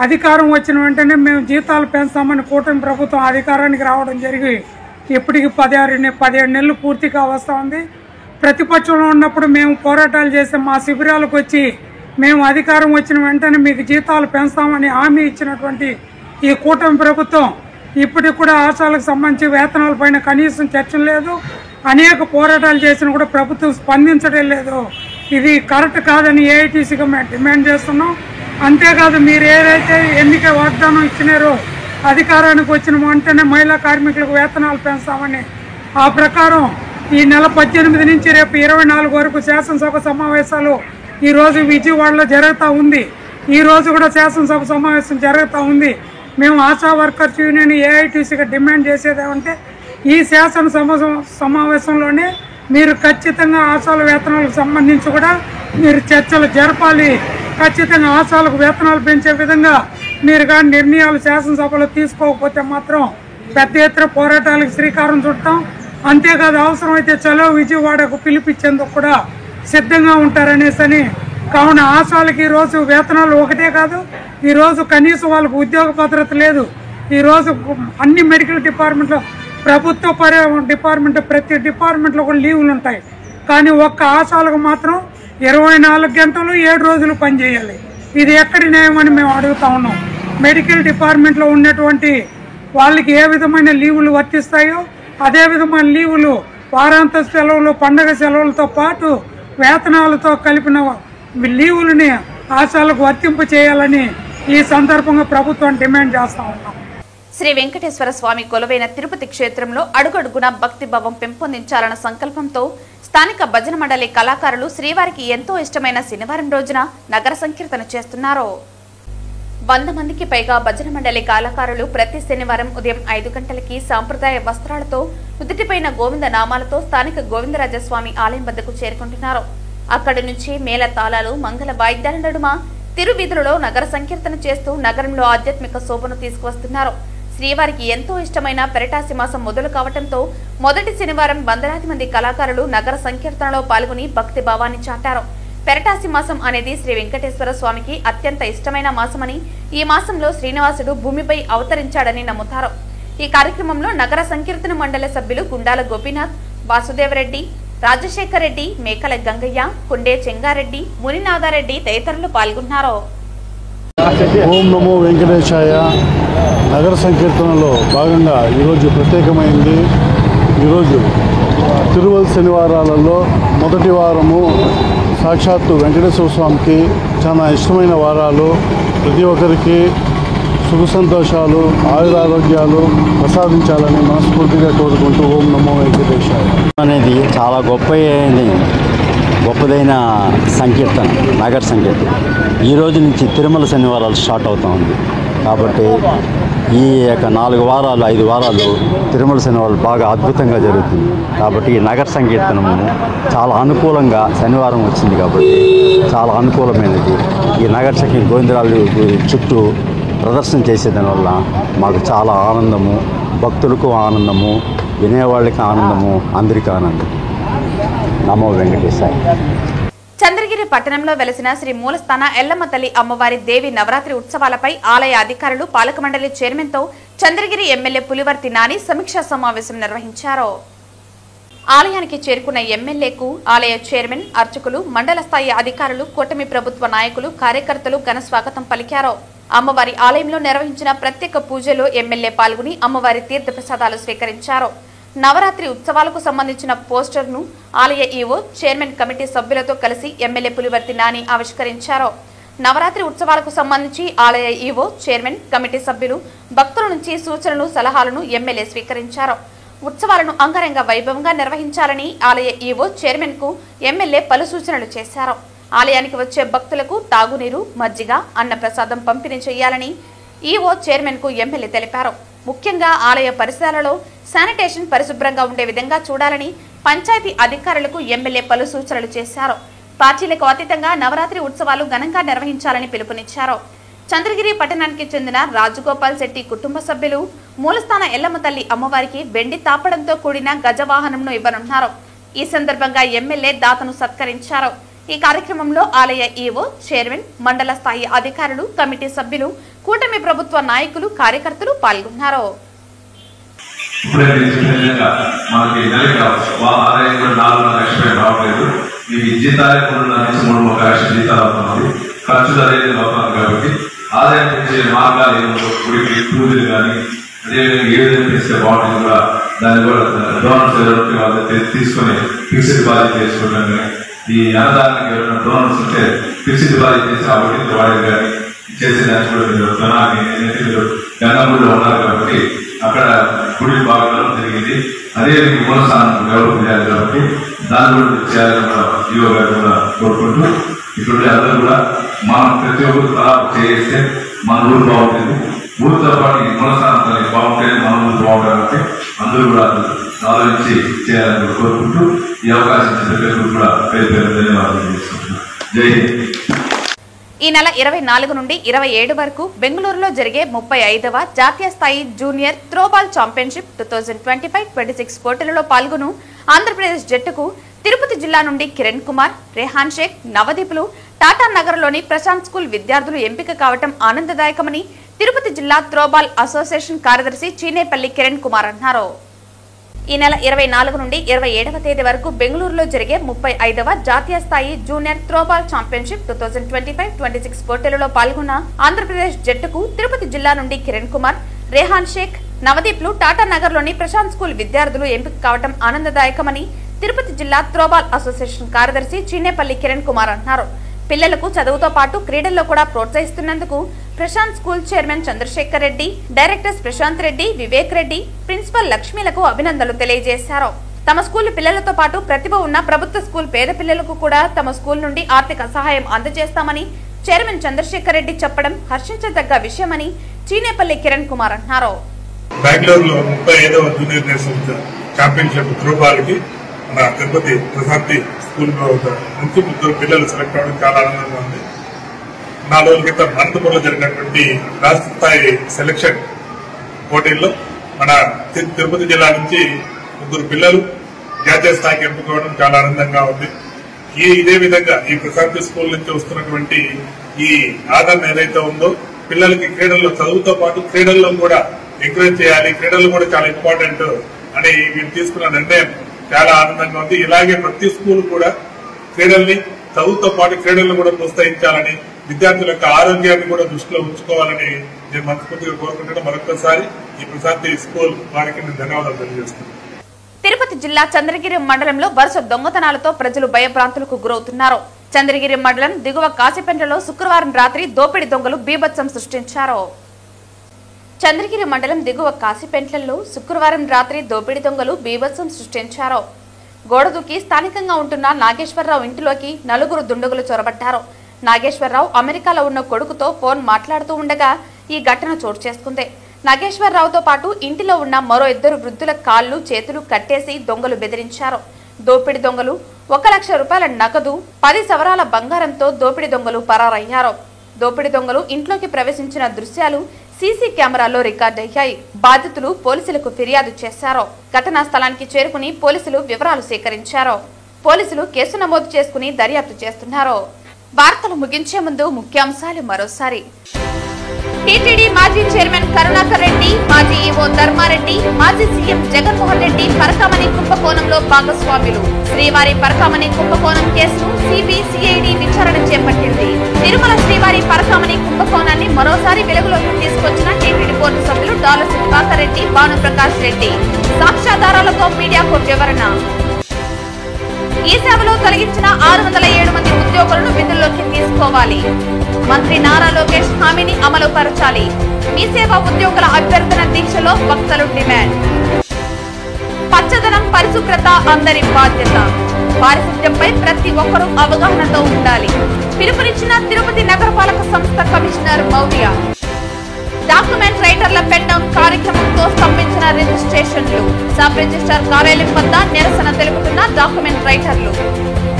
అధికారం వచ్చిన వెంటనే మేము జీతాలు పెంచామని కూటమి ప్రభుత్వం అధికారానికి రావడం జరిగి ఇప్పటికి 17 నెలలు పూర్తిగా వస్తూ ఉంది. ప్రతిపక్షంలో ఉన్నప్పుడు మేము పోరాటాలు చేసి మా శిబిరాలకు వచ్చి మేము అధికారం వచ్చిన వెంటనే మీకు జీతాలు పెంచుతామని హామీ ఇచ్చినటువంటి ఈ కూటమి ప్రభుత్వం ఇప్పటికి కూడా ఆశాలకు సంబంధించి వేతనాల పైన కనీసం చర్చ లేదు. అనేక పోరాటాలు చేసినా కూడా ప్రభుత్వం స్పందించడం లేదు. ఇది కరెక్ట్ కాదని ఏఐటీసీగా మేము డిమాండ్ చేస్తున్నాం. అంతేకాదు, మీరు ఏదైతే ఎన్నిక వాగ్దానం ఇచ్చినారో అధికారానికి వచ్చిన వెంటనే మహిళా కార్మికులకు వేతనాలు పెంచుతామని, ఆ ప్రకారం ఈ నెల 18 నుంచి రేపు 24 వరకు శాసనసభ సమావేశాలు ఈరోజు విజయవాడలో జరుగుతూ ఉంది. ఈరోజు కూడా శాసనసభ సమావేశం జరుగుతూ ఉంది. మేము ఆశా వర్కర్స్ యూనియన్ ఏఐటీసీగా డిమాండ్ చేసేది ఏమంటే, ఈ శాసనసభ సమావేశంలోనే మీరు ఖచ్చితంగా ఆశాల వేతనాలకు సంబంధించి కూడా మీరు చర్చలు జరపాలి. ఖచ్చితంగా ఆశాలకు వేతనాలు పెంచే విధంగా మీరు కానీ నిర్ణయాలు శాసనసభలో తీసుకోకపోతే మాత్రం పెద్ద ఎత్తున పోరాటాలకు శ్రీకారం చుడతాం. అంతేకాదు, అవసరమైతే చలో విజయవాడకు పిలిపించేందుకు కూడా సిద్ధంగా ఉంటారనేసని. కావున ఆశాలకి ఈరోజు వేతనాలు ఒకటే కాదు, ఈరోజు కనీసం వాళ్ళకు ఉద్యోగ భద్రత లేదు. ఈరోజు అన్ని మెడికల్ డిపార్ట్మెంట్లో, ప్రభుత్వ డిపార్ట్మెంట్ ప్రతి డిపార్ట్మెంట్లో కూడా లీవులు ఉంటాయి. కానీ ఒక్క ఆశాలకు మాత్రం 24 గంటలు 7 రోజులు పనిచేయాలి. ఇది ఎక్కడి న్యాయం అని మేము అడుగుతా ఉన్నాం. మెడికల్ డిపార్ట్మెంట్లో ఉన్నటువంటి వాళ్ళకి ఏ విధమైన లీవులు వర్తిస్తాయో అదే విధమైన లీవులు, వారాంత సెలవులు, పండగ సెలవులతో పాటు వేతనాలతో కలిపిన లీవులని ఆశాలకు వర్తింపు చేయాలని ఈ సందర్భంగా ప్రభుత్వం డిమాండ్ చేస్తా ఉన్నాం. శ్రీ వెంకటేశ్వర స్వామి కొలువైన తిరుపతి క్షేత్రంలో అడుగడుగున భక్తిభావం పెంపొందించాలన్న సంకల్పంతో స్థానిక భజన మండలి కళాకారులు శ్రీవారికి ఎంతో ఇష్టమైన శనివారం రోజున నగర సంకీర్తన చేస్తున్నారు. 100 మందికి పైగా భజన మండలి కళాకారులు ప్రతి శనివారం ఉదయం 5 గంటలకి సాంప్రదాయ వస్త్రాలతో నుదుటిపైన గోవింద నామాలతో స్థానిక గోవిందరాజస్వామి ఆలయం వద్దకు చేరుకుంటున్నారు. అక్కడి నుంచి మేళ తాళాలు, మంగళ వాయిద్యాల నడుమ తిరువీధులలో నగర సంకీర్తన చేస్తూ నగరంలో ఆధ్యాత్మిక శోభను తీసుకువస్తున్నారు. శ్రీవారికి ఎంతో ఇష్టమైన పెరటాసి మాసం మొదలు కావడంతో మొదటి శనివారం వందలాది మంది కళాకారులు నగర సంకీర్తనలో పాల్గొని భక్తి భావాన్ని చాటారు. పెరటాసి మాసం అనేది శ్రీ వెంకటేశ్వర స్వామికి అత్యంత ఇష్టమైన మాసమని, ఈ మాసంలో శ్రీనివాసుడు భూమిపై అవతరించాడని నమ్ముతారు. ఈ కార్యక్రమంలో నగర సంకీర్తన మండలి సభ్యులు గుండాల గోపీనాథ్, వాసుదేవరెడ్డి, రాజశేఖర్ రెడ్డి, మేకల గంగయ్య, కుండే చెంగారెడ్డి, మునినాథారెడ్డి తదితరులు పాల్గొన్నారు. ఓం నమో వెంకటేశాయ నగర సంకీర్తనలో భాగంగా ఈరోజు ప్రత్యేకమైంది. ఈరోజు తిరుమల శనివారాలలో మొదటి వారము సాక్షాత్తు వెంకటేశ్వర స్వామికి చాలా ఇష్టమైన వారాలు. ప్రతి ఒక్కరికి సుఖ సంతోషాలు, ఆయురారోగ్యాలు ప్రసాదించాలని మనస్ఫూర్తిగా కోరుకుంటూ ఓం నమో వెంకటేశాయ అనేది చాలా గొప్పదైన సంకీర్తన, నగర సంకీర్తన. ఈ రోజు నుంచి తిరుమల శనివారాలు స్టార్ట్ అవుతా ఉంది కాబట్టి ఈ యొక్క 4 వారాలు 5 వారాలు తిరుమల శనివారాలు బాగా అద్భుతంగా జరుగుతుంది. కాబట్టి ఈ నగర సంకీర్తనము చాలా అనుకూలంగా శనివారం వచ్చింది కాబట్టి చాలా అనుకూలమైనది. ఈ నగర సంకీర్తన గోవిందరాలు చుట్టూ ప్రదర్శన చేసేదానివల్ల మాకు చాలా ఆనందము, భక్తులకు ఆనందము, వినేవాళ్ళకి ఆనందము, అందరికీ ఆనందం. నమో వెంకటేశాయ. చంద్రగిరి పట్టణంలో వెలసిన శ్రీ మూలస్థాన ఎల్లమ్మ తల్లి అమ్మవారి దేవి నవరాత్రి ఉత్సవాలపై ఆలయ అధికారులు, పాలక మండలి చైర్మన్ తో చంద్రగిరి ఎమ్మెల్యే పులివర్తి నాని సమీక్షా సమావేశం నిర్వహించారు. ఆలయానికి చేరుకున్న ఎమ్మెల్యేకు ఆలయ చైర్మన్, అర్చకులు, మండల స్థాయి అధికారులు, కూటమి ప్రభుత్వ నాయకులు, కార్యకర్తలు ఘన స్వాగతం పలికారు. అమ్మవారి ఆలయంలో నిర్వహించిన ప్రత్యేక పూజలో ఎమ్మెల్యే పాల్గొని అమ్మవారి తీర్థ ప్రసాదాలు స్వీకరించారు. నవరాత్రి ఉత్సవాలకు సంబంధించిన పోస్టర్ను ఆలయ ఈవో, చైర్మన్ కమిటీ సభ్యులతో కలిసి ఎమ్మెల్యే పులివర్తి నాని ఆవిష్కరించారు. నవరాత్రి ఉత్సవాలకు సంబంధించి ఆలయ ఈవో, చైర్మన్ కమిటీ సభ్యులు భక్తుల నుంచి సూచనలు, సలహాలను ఎమ్మెల్యే స్వీకరించారు. ఉత్సవాలను అంగరంగ వైభవంగా నిర్వహించాలని ఆలయ ఈవో, చైర్మన్ కు ఎమ్మెల్యే పలు సూచనలు చేశారు. ఆలయానికి వచ్చే భక్తులకు తాగునీరు, మజ్జిగ, అన్న ప్రసాదం పంపిణీ చేయాలని ఈవో, చైర్మన్ కు ఎమ్మెల్యే తెలిపారు. ముఖ్యంగా ఆలయ పరిసరాలలో శానిటేషన్ పరిశుభ్రంగా ఉండే విధంగా చూడాలని పంచాయతీ అధికారులకు ఎమ్మెల్యే పలు సూచనలు చేశారు. పార్టీలకు అతీతంగా నవరాత్రి ఉత్సవాలు ఘనంగా నిర్వహించాలని పిలుపునిచ్చారు. చంద్రగిరి పట్టణానికి చెందిన రాజగోపాల్ శెట్టి కుటుంబ సభ్యులు మూలస్థాన ఎల్లమ్మ తల్లి అమ్మవారికి వెండి తాపడంతో కూడిన గజవాహనంను ఇవ్వనున్నారు. ఈ సందర్భంగా ఎమ్మెల్యే దాతను సత్కరించారు. ఈ కార్యక్రమంలో ఆలయ ఈవో, చైర్మన్, మండల స్థాయి అధికారులు, కమిటీ సభ్యులు, కూటమి ప్రభుత్వ నాయకులు, కార్యకర్తలు పాల్గొన్నారు. ఈ అన్నదానానికి ఎవరైనా డోనర్స్ ఉంటే ఫిక్స్డ్ డిపాజిట్ చేసి అభివృద్ధి వాడి కానీ చేసేదానికి కూడా మీరు గంగమ్మలో ఉన్నారు కాబట్టి అక్కడ గుడి బాగా జరిగింది. అదే మూలస్థానం డెవలప్ చేయాలి కాబట్టి దాన్ని కూడా చేయాలని కూడా ఈవో గారు కూడా కోరుకుంటూ ఇప్పుడు అందరూ కూడా మనం ప్రతి ఒక్కరు తలాపు చేస్తే మన ఊరు బాగుంటుంది. ఊరితో పాటు ఈ మూలస్థానం బాగుంటే మన ఊరు బాగుంటుంది కాబట్టి అందరూ కూడా ఆలోచించి చేయాలని కోరుకుంటూ ఈ అవకాశం కూడా పేరు పేరు ధన్యవాదాలు చేసుకుంటున్నాను. జై హింద్. ఈ నెల 24 నుండి 27 వరకు బెంగళూరులో జరిగే 35వ జాతీయ స్థాయి జూనియర్ త్రోబాల్ ఛాంపియన్షిప్ 2025-26 పోటీలలో పాల్గొను ఆంధ్రప్రదేశ్ జట్టుకు తిరుపతి జిల్లా నుండి కిరణ్ కుమార్, రెహాన్ షేక్, నవదీపులు టాటా నగర్లోని ప్రశాంత్ స్కూల్ విద్యార్థులు ఎంపిక కావడం ఆనందదాయకమని తిరుపతి జిల్లా త్రోబాల్ అసోసియేషన్ కార్యదర్శి చీనేపల్లి కిరణ్ కుమార్ అన్నారు. ఈ నెల 24 నుండి 27వ తేదీ వరకు బెంగళూరులో జరిగే 35వ జాతీయ స్థాయి జూనియర్ త్రోబాల్ ఛాంపియన్షిప్ 2025-26 పోటీలలో పాల్గొన్న ఆంధ్రప్రదేశ్ జట్టుకు తిరుపతి జిల్లా నుండి కిరణ్ కుమార్, రెహాన్ షేక్, నవదీప్లు టాటా నగర్లోని ప్రశాంత్ స్కూల్ విద్యార్థులు ఎంపిక కావడం ఆనందదాయకమని తిరుపతి జిల్లా త్రోబాల్ అసోసియేషన్ కార్యదర్శి చీనేపల్లి కిరణ్ కుమార్ అన్నారు. పిల్లలకు చదువుతో పాటు క్రీడల్లో కూడా ప్రోత్సహిస్తున్నందుకు Prashant school chairman Chandrasekhar Reddy, directors Prashant Reddy, Vivek Reddy, principal లక్ష్మీలకు అభినందనలు తెలియజేశారు. తమ స్కూల్ పిల్లలతో పాటు ప్రతిభ ఉన్న ప్రభుత్వ స్కూల్ పేద పిల్లలకు కూడా తమ స్కూల్ నుండి ఆర్థిక సహాయం అందజేస్తామని చైర్మన్ చంద్రశేఖర్ రెడ్డి చెప్పడం హర్షించదగ్గ విషయమని చీనేపల్లి కిరణ్ కుమార్ అన్నారు. బెంగళూరులో 35వ జూనియర్ నేషనల్ ఛాంపియన్షిప్ త్రోబాల్ కి మన తిరుపతి ప్రశాంతి స్కూల్లో నుంచి 3 పిల్లలు సెలెక్ట్ అవ్వడం చాలా ఆనందంగా ఉంది. 4 రోజుల క్రితం అనంతపురంలో జరిగినటువంటి రాష్ట్ర స్థాయి సెలక్షన్ పోటీల్లో మన తిరుపతి జిల్లా నుంచి 3 పిల్లలు జాతీయ స్థాయికి ఎంపుకోవడం చాలా ఆనందంగా ఉంది. ఇదే విధంగా ఈ ప్రశాంతి స్కూల్ నుంచి వస్తున్నటువంటి ఈ ఆదరణ ఏదైతే ఉందో పిల్లలకి క్రీడల్లో చదువుతో పాటు క్రీడల్లో కూడా ఎంకరేజ్ చేయాలి, క్రీడలు కూడా చాలా ఇంపార్టెంట్ అని వీళ్ళు తీసుకున్న నిర్ణయం చాలా ఆనందంగా ఉంది. ఇలాగే ప్రతి స్కూల్ కూడా క్రీడల్ని చదువుతో పాటు క్రీడలను కూడా ప్రోత్సహించాలని, విద్యార్థుల యొక్క ఆరోగ్యాన్ని కూడా దృష్టిలో ఉంచుకోవాలని నేను మనస్ఫూర్తిగా కోరుకుంటున్నాను. మరొకసారి ఈ ప్రశాంతి స్కూల్ వారికి నేను ధన్యవాదాలు తెలియజేస్తున్నాను. తిరుపతి జిల్లా చంద్రగిరి మండలంలో వరుస దొంగతనాలతో ప్రజలు భయభ్రాంతులకు గురవుతున్నారు. చంద్రగిరి మండలం దిగువ కాశీపెంటలో శుక్రవారం రాత్రి దోపిడీ దొంగలు బీభత్సం సృష్టించారు. చంద్రగిరి మండలం దిగువ కాశీపెంట్లలో శుక్రవారం రాత్రి దోపిడీ దొంగలు బీభత్సం సృష్టించారు. గోడ దూకి స్థానికంగా ఉంటున్న నాగేశ్వరరావు ఇంటిలోకి 4 దుండగులు చొరబడ్డారు. నాగేశ్వరరావు అమెరికాలో ఉన్న కొడుకుతో ఫోన్ మాట్లాడుతూ ఉండగా ఈ ఘటన చోటు చేసుకుంది. నాగేశ్వరరావుతో పాటు ఇంటిలో ఉన్న మరో 2 వృద్ధుల కాళ్లు చేతులు కట్టేసి దొంగలు బెదిరించారు. దోపిడీ దొంగలు 1 లక్ష రూపాయల నగదు 10 సవరాల బంగారంతో దోపిడీ దొంగలు పరారయ్యారు. దోపిడీ దొంగలు ఇంట్లోకి ప్రవేశించిన దృశ్యాలు సీసీ కెమెరాలో రికార్డయ్యాయి. బాధితులు పోలీసులకు ఫిర్యాదు చేశారు. ఘటనా స్థలానికి చేరుకుని పోలీసులు వివరాలు సేకరించారు. పోలీసులు కేసు నమోదు చేసుకుని దర్యాప్తు చేస్తున్నారు. వార్తలు ముగించే ముందు ముఖ్యాంశాలు మరోసారి. టీటీడీ మాజీ చైర్మన్ కరుణాకర్ రెడ్డి, మాజీ ఈవో ధర్మారెడ్డి, మాజీ సీఎం జగన్మోహన్ రెడ్డి పరకామణి కుంభకోణంలో భాగస్వాములు. శ్రీవారి పరకామణి కుంభకోణం కేసును సిబిసిఐడి విచారణ చేపట్టింది. తిరుమల శ్రీవారి పరకామణి కుంభకోణాన్ని మరోసారి వెలుగులోకి తీసుకొచ్చిన టీటీడీ బోర్డు సభ్యులు డాలర్ సుధాకర్ రెడ్డి, భానుప్రకాష్ రెడ్డి. సాక్ష్యాధారాలతో మీడియాకు వివరణ. ఈ సేవలో తొలగించిన 607 మంది ఉద్యోగులను విధుల్లోకి తీసుకోవాలి. మంత్రి నారా లోకేష్ హామీని అమలు పరచాలి. మీ సేవా ఉద్యోగుల అభ్యర్థన దీక్షలో వక్తలు డిమాండ్. పచ్చదనం, పరిశుభ్రత అందరి బాధ్యత. పారిశుద్ధ్యంపై ప్రతి ఒక్కరూ అవగాహనతో ఉండాలి. పిలుపునిచ్చిన తిరుపతి నగరపాలక సంస్థ కమిషనర్ మౌర్య. డాక్యుమెంట్ రైటర్ల పెన్ డౌన్ కార్యక్రమంతో స్తంభించిన రిజిస్ట్రేషన్లు. సబ్ రిజిస్ట్రార్ కార్యాలయం వద్ద నిరసన తెలుపుతున్న డాక్యుమెంట్ రైటర్లు.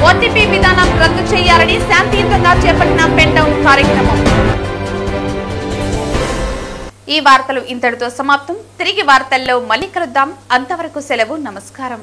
ఓటీపీ విధానం రద్దు చేయాలని శాంతియుతంగా చేపట్టిన పెన్ డౌన్ కార్యక్రమం. ఈ వార్తలు ఇంతటితో సమాప్తం. తిరిగి వార్తల్లో మళ్ళీ కలుద్దాం. అంతవరకు సెలవు. నమస్కారం.